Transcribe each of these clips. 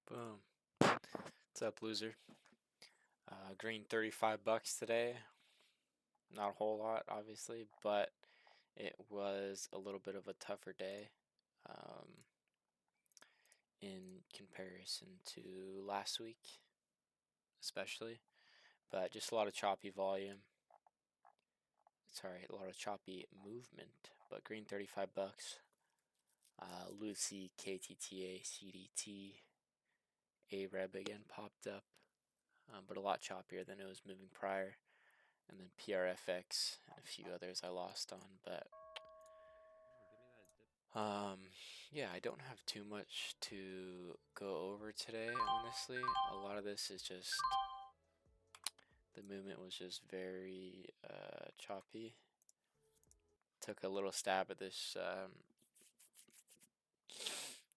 Boom. What's up, loser? Green 35 bucks today. Not a whole lot, obviously, but it was a little bit of a tougher day um, in comparison to last week, especially. But just a lot of choppy volume. Sorry, a lot of choppy movement. But green 35 bucks. Lucy, KTTA, CDT, AREB again popped up, but a lot choppier than it was moving prior. And then PRFX and a few others I lost on, but yeah, I don't have too much to go over today, honestly. A lot of this is just the movement was just very choppy. Took a little stab at this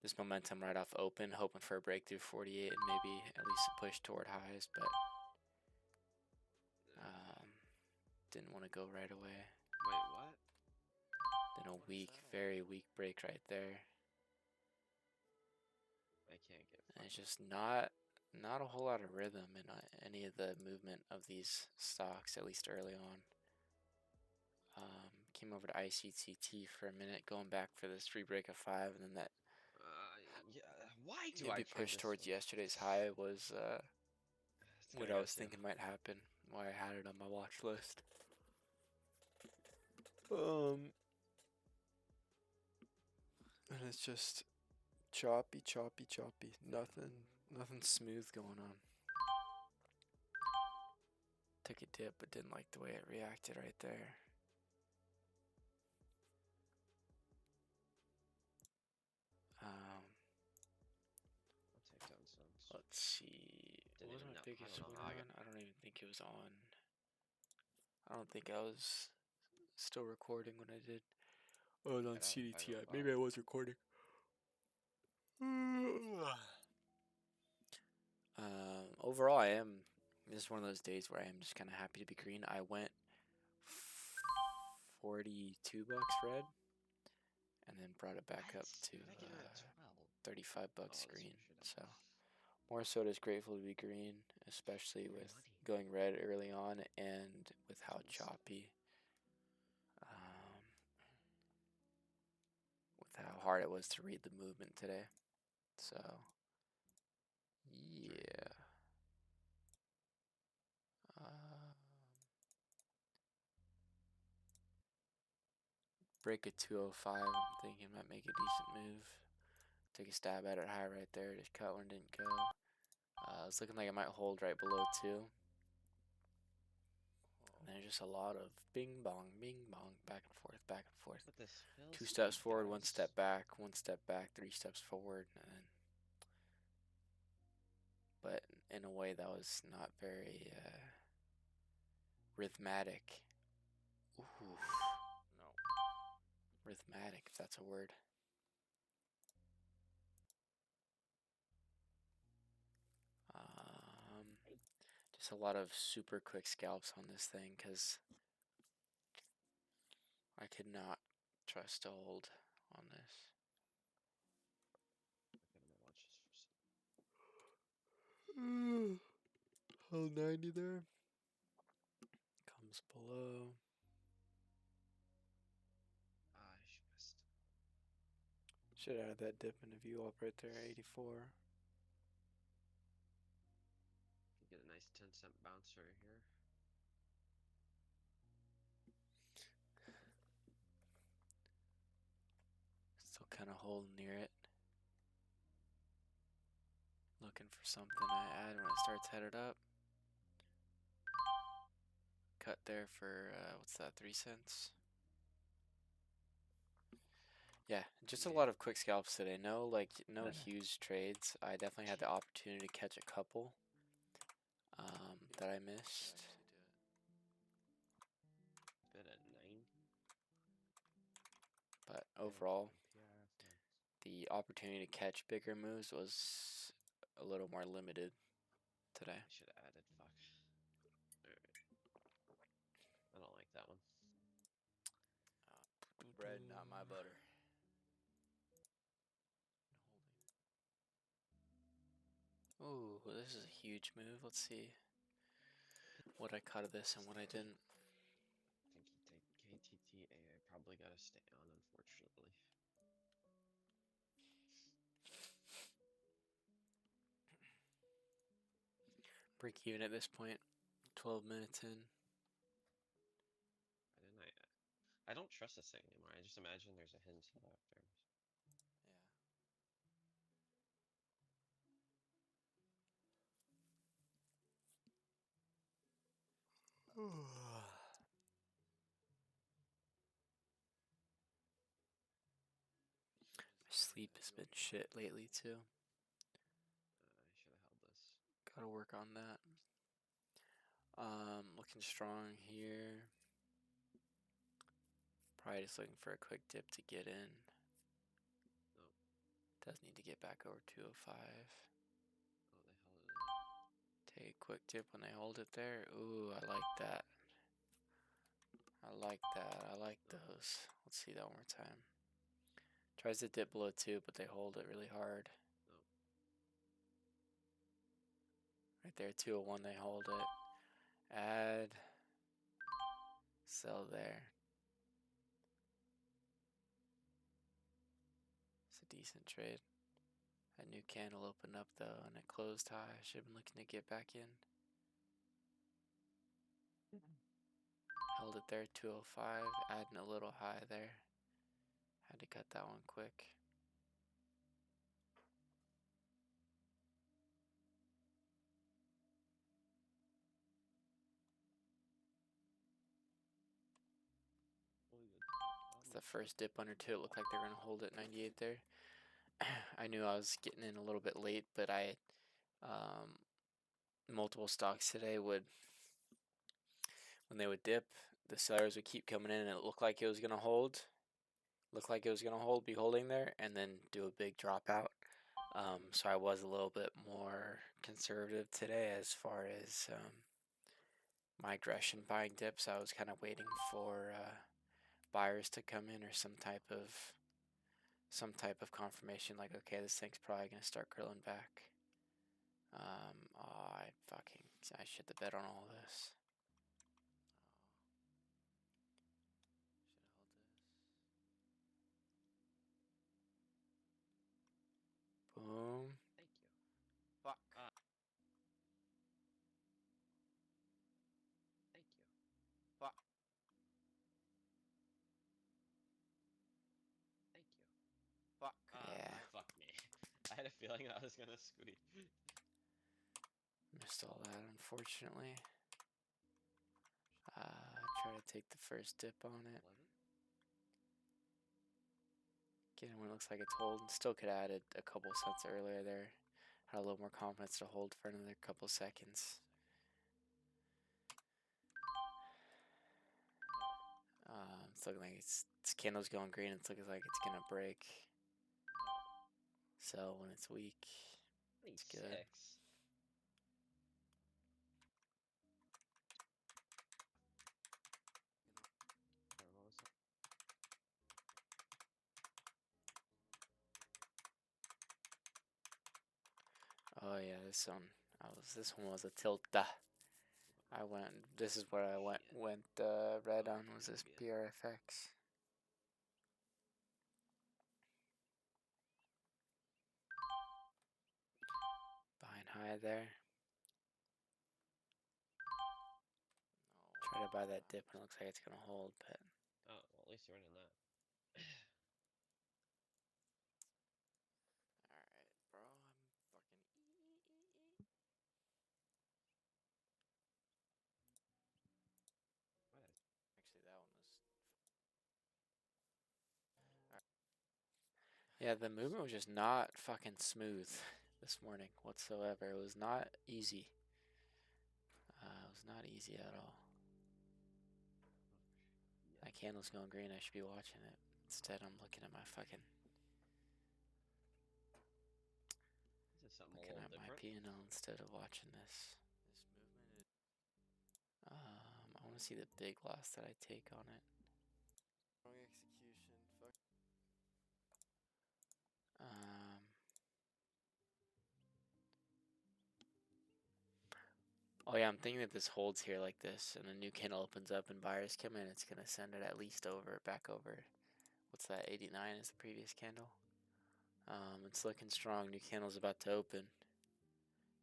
this momentum right off open, hoping for a breakthrough 48 and maybe at least a push toward highs, but didn't want to go right away. Wait, what? Then a weak, very weak break right there. I can't get. And it's just not a whole lot of rhythm in any of the movement of these stocks, at least early on. Came over to ICTT for a minute, going back for this rebreak of 5, and then that Yeah. Why do maybe I push towards yesterday's high was what I was thinking might happen. Why I had it on my watch list. And it's just choppy. Nothing smooth going on. Took a dip, but didn't like the way it reacted right there. Let's see. What was my biggest one on? I don't even think it was on. I don't think I was still recording when I did. Oh, it was on CDTI. Maybe I was recording. Overall, I am. This is one of those days where I am just kind of happy to be green. I went 42 bucks red, and then brought it back up to 35 bucks green. So more so just grateful to be green, especially with going red early on and with how choppy, with how hard it was to read the movement today. So yeah. Break a 205, I'm thinking might make a decent move. Take a stab at it high right there. Just cut one, didn't go. It's looking like it might hold right below 2. And there's just a lot of bing bong, back and forth, back and forth. 2 steps forward, 1 step back, 1 step back, 3 steps forward, and then. But in a way that was not very rhythmatic. Ooh. No. Rhythmatic, if that's a word. Just a lot of super quick scalps on this thing because I could not trust to hold on this. Hold 90 there. Comes below. Should have had that dip in a view up right there, 84. Get a nice 10-cent bounce right here. Still kind of holding near it. Looking for something to add when it starts headed up. Cut there for, what's that, 3 cents? Yeah, just a lot of quick scalps today. No huge trades. I definitely had the opportunity to catch a couple that I missed. But overall, the opportunity to catch bigger moves was a little more limited today. I should have added, fuck. Alright. I don't like that one. Bread, not my butter. this is a huge move. Let's see what I caught of this and what I didn't. I think he take KTTA. I probably gotta stay on, unfortunately. Break even at this point. 12 minutes in. Why didn't I don't trust this thing anymore. I just imagine there's a hidden setup there. Yeah. Sleep has been shit lately too. I should have held this. Gotta work on that. Looking strong here. Probably just looking for a quick dip to get in. Nope. Does need to get back over 205. Oh, they held it. Take a quick dip when they hold it there. Ooh, I like that. I like that. I like those. Let's see that one more time. Tries to dip below 2, but they hold it really hard. Nope. Right there, 201, they hold it. Add. Sell there. It's a decent trade. That new candle opened up though, and it closed high. Should have been looking to get back in. Held it there, 205, adding a little high there. Had to cut that one quick. It's the first dip under 2. It looked like they were going to hold at 98 there. I knew I was getting in a little bit late, but multiple stocks today would, when they would dip, the sellers would keep coming in and it looked like it was going to hold. Be holding there, and then do a big dropout. So I was a little bit more conservative today as far as my aggression buying dips. I was kind of waiting for buyers to come in or some type of confirmation, like, okay, this thing's probably gonna start curling back. Oh, I shit the bed on all this. Boom. Thank you. Fuck. Thank you. Fuck. Thank you. Fuck. Yeah. Fuck me. I had a feeling I was gonna squeeze. Missed all that, unfortunately. Try to take the first dip on it. 11? Again, when it looks like it's holding, still could have added a couple cents earlier there. Had a little more confidence to hold for another couple seconds. It's looking like this candle's going green. It's looking like it's gonna break. So when it's weak, it's good. 26. Oh yeah, this one was a tilt. This is what I went red on, was this PRFX. Buying high there. Try to buy that dip and it looks like it's gonna hold, but Oh, well, at least you're winning that. alright, bro, I'm fucking What? actually that one was yeah, the movement was just not fucking smooth this morning whatsoever. It was not easy. It was not easy at all. That candle's going green. I should be watching it. Instead, I'm looking at my fucking. This is something Looking a at little my different. P&L instead of watching this. This movement is. I want to see the big loss that I take on it. Wrong execution. Fuck. Um. Oh yeah, I'm thinking that this holds here like this, and a new candle opens up and buyers come in. It's gonna send it at least over, back over. What's that? 89 is the previous candle. It's looking strong. New candle's about to open.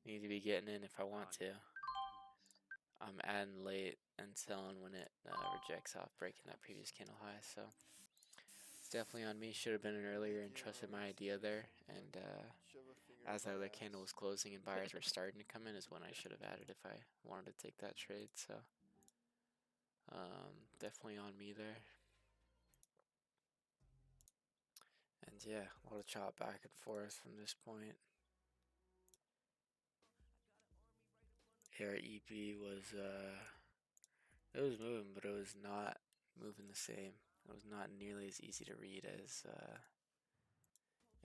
Need to be getting in if I want to. I'm adding late and selling when it rejects off breaking that previous candle high. So it's definitely on me. Should have been in earlier and trusted my idea there. And as that other candle was closing and buyers were starting to come in is when I should have added if I wanted to take that trade. So definitely on me there. And yeah, a lot of chop back and forth from this point. Our EP was it was moving, but it was not moving the same. It was not nearly as easy to read as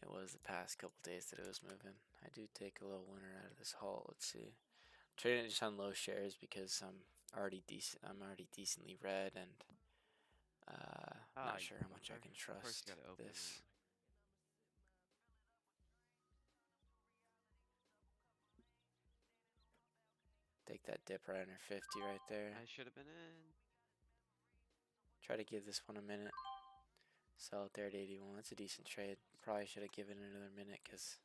it was the past couple days that it was moving. I do take a little winner out of this halt. Let's see. I'm trading it just on low shares because I'm already decently red, and not sure how much I can trust this. Take that dip right under 50 right there. I should have been in. Try to give this one a minute. Sell it there at 81. That's a decent trade. Probably should have given it another minute because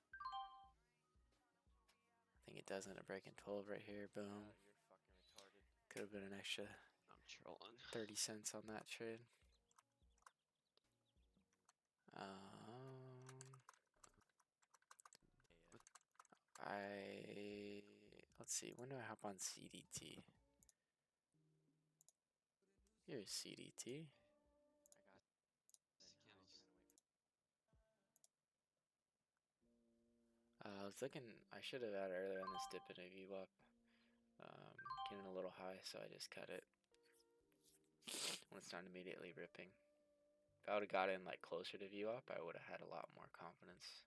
I think it does end up breaking 12 right here. Boom. Could have been an extra I'm trolling. 30 cents on that trade. Let's see. When do I hop on CDT? Here's CDT. I was looking. I should have had earlier on this dip in a view up. Getting a little high, so I just cut it when it's not immediately ripping. If I would have got in like closer to view up, I would have had a lot more confidence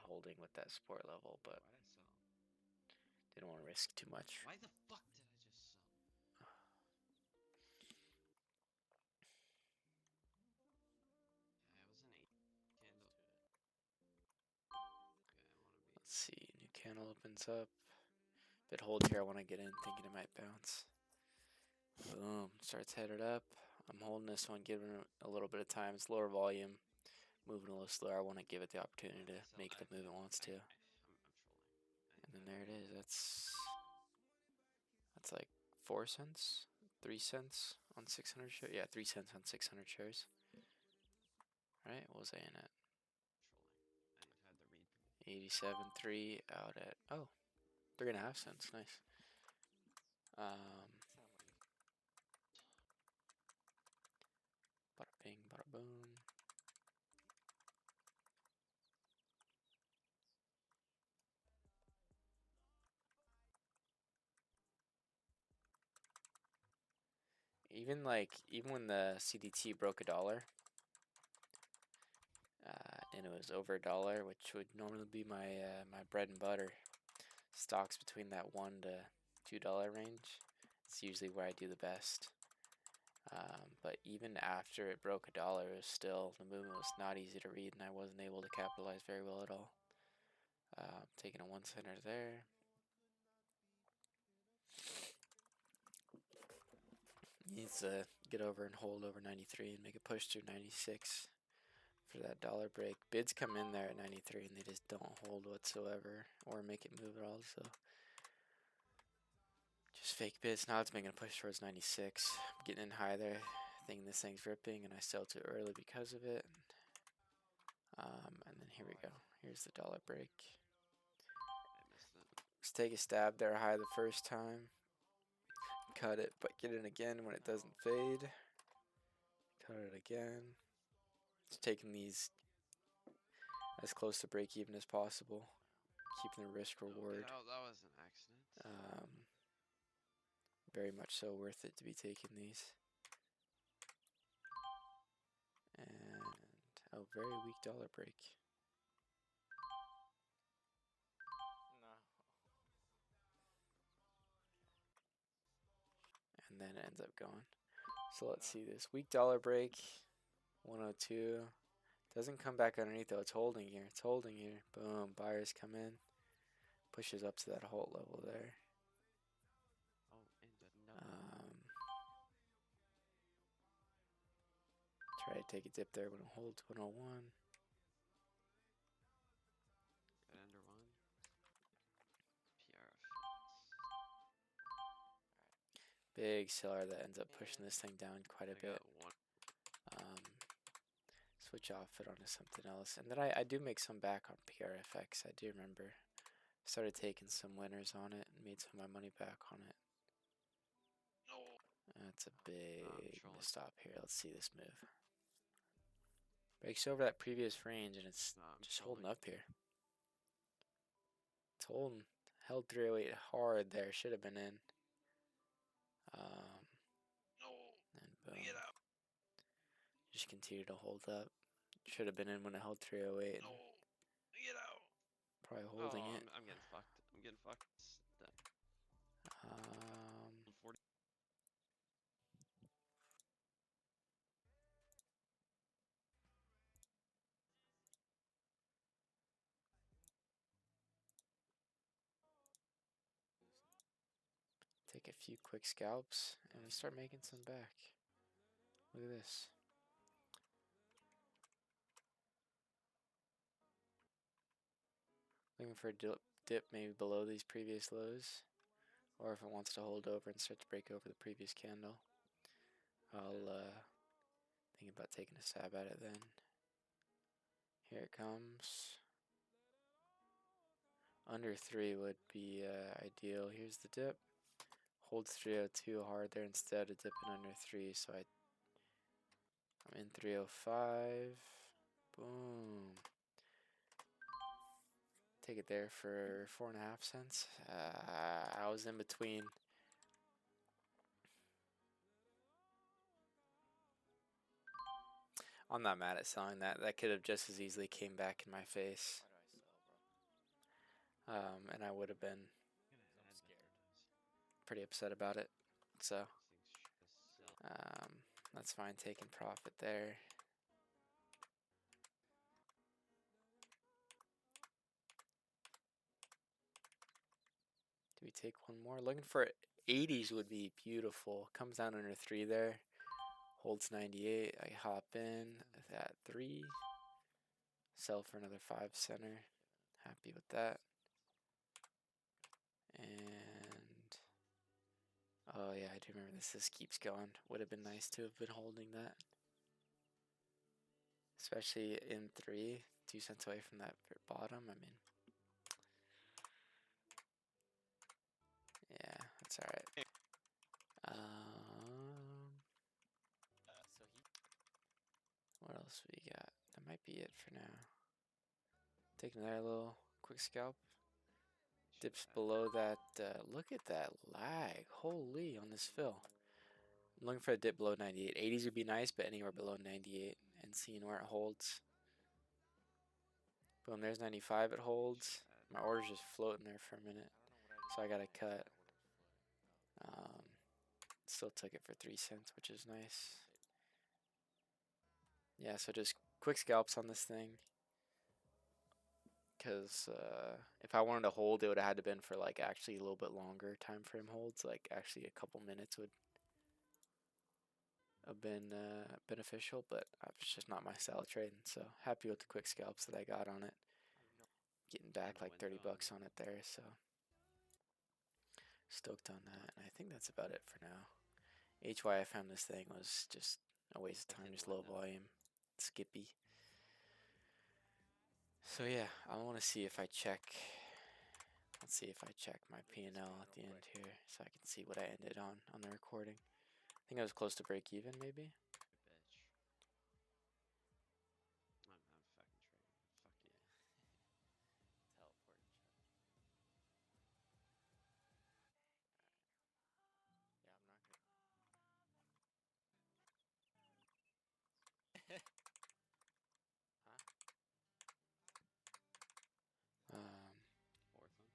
holding with that support level, but didn't want to risk too much. Why the fuck did I just sell? Let's see. New candle opens up. If it holds here, I want to get in, thinking it might bounce. Boom. Starts headed up. I'm holding this one, giving it a little bit of time. It's lower volume, moving a little slower. I want to give it the opportunity to make the move it wants to. And then there it is. That's like 4 cents, 3 cents on 600 shares. Yeah, 3 cents on 600 shares. Right? What was I in at? 87.3 out at 3.5 cents. Nice. Bada bing, bada boom. Even when the CDT broke $1, and it was over $1, which would normally be my my bread and butter. Stocks between that $1 to $2 range. It's usually where I do the best. But even after it broke $1, it was still, the movement was not easy to read, and I wasn't able to capitalize very well at all. Taking a 1 center there. Needs to get over and hold over 93 and make a push through 96 for that dollar break. Bids come in there at 93 and they just don't hold whatsoever or make it move at all. So just fake bids. Now it's making a push towards 96. I'm getting in high there, thinking this thing's ripping, and I sell too early because of it. And then here we go. Here's the dollar break. Let's take a stab there high the first time. Cut it, but get in again when it doesn't fade. Cut it again. Just taking these as close to break even as possible. Keeping the risk reward. That was an accident. Very much so worth it to be taking these. And a very weak dollar break. And then it ends up going. So let's see this. Weak dollar break. 102. Doesn't come back underneath though. It's holding here. It's holding here. Boom. Buyers come in. Pushes up to that halt level there. Try to take a dip there when it holds 101. Got under one. PRF. Big seller that ends up pushing this thing down quite a I bit. got one. Switch off it onto something else. And then I do make some back on PRFX. I do remember. Started taking some winners on it and made some of my money back on it. No. That's a big trolling. stop here. Let's see this move. Breaks over that previous range and it's just holding up here. It's holding. Held 308 hard there. Should have been in. And boom. Get out. Just continue to hold up. Should have been in when it held 308. And Get out. probably holding it. I'm getting fucked. I'm getting fucked. Done. 40. Take a few quick scalps and we start making some back. Look at this. Looking for a dip maybe below these previous lows. Or if it wants to hold over and start to break over the previous candle. I'll think about taking a stab at it then. Here it comes. Under 3 would be ideal. Here's the dip. Holds 302 hard there instead of dipping under 3. So I'm in 305. Boom. Take it there for 4.5 cents. I was in between. I'm not mad at selling that. That could have just as easily came back in my face. And I would have been pretty upset about it. So that's fine, taking profit there. Do we take one more? Looking for 80s would be beautiful. Comes down under 3 there. Holds 98. I hop in at 3. Sell for another 5 center. Happy with that. And oh yeah, I do remember this. This keeps going. Would have been nice to have been holding that. Especially in 3. 2 cents away from that bottom. I mean, yeah, that's alright. What else we got? That might be it for now. Taking another little quick scalp. Dips below that. Look at that lag. Holy, on this fill. I'm looking for a dip below 98. 80s would be nice, but anywhere below 98 and seeing where it holds. Boom, there's 95. It holds. My order's just floating there for a minute, so I got to cut. Still took it for 3 cents, which is nice. Yeah, so just quick scalps on this thing. Because if I wanted to hold, it would have had to been for like actually a little bit longer time frame holds. Like actually a couple minutes would have been beneficial, but it's just not my style of trading. So happy with the quick scalps that I got on it. Getting back like 30 bucks on it there, so stoked on that. And I think that's about it for now. HY I found this thing was just a waste of time, just low volume, skippy. So yeah, I want to see if I check. Let's see if I check my P&L at the end here, so I can see what I ended on the recording. I think I was close to break even, maybe. Bitch. I'm fucking trading. Fuck yeah. Teleport. Yeah, I'm not gonna. Fourth one.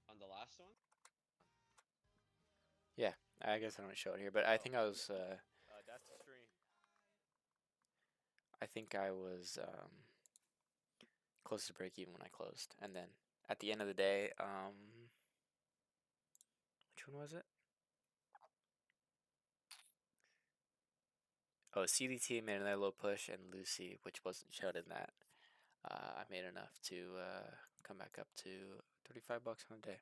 On the last one? Yeah, I guess I don't show it here, but I think I was. That's the stream. I think I was close to break even when I closed, and then at the end of the day, which one was it? Oh, CDT made another low push, and Lucy, which wasn't showed in that. I made enough to come back up to 35 bucks on a day.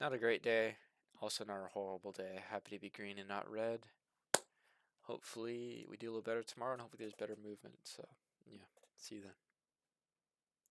Not a great day. Also not a horrible day. Happy to be green and not red. Hopefully we do a little better tomorrow, and hopefully there's better movement. So, yeah, see you then.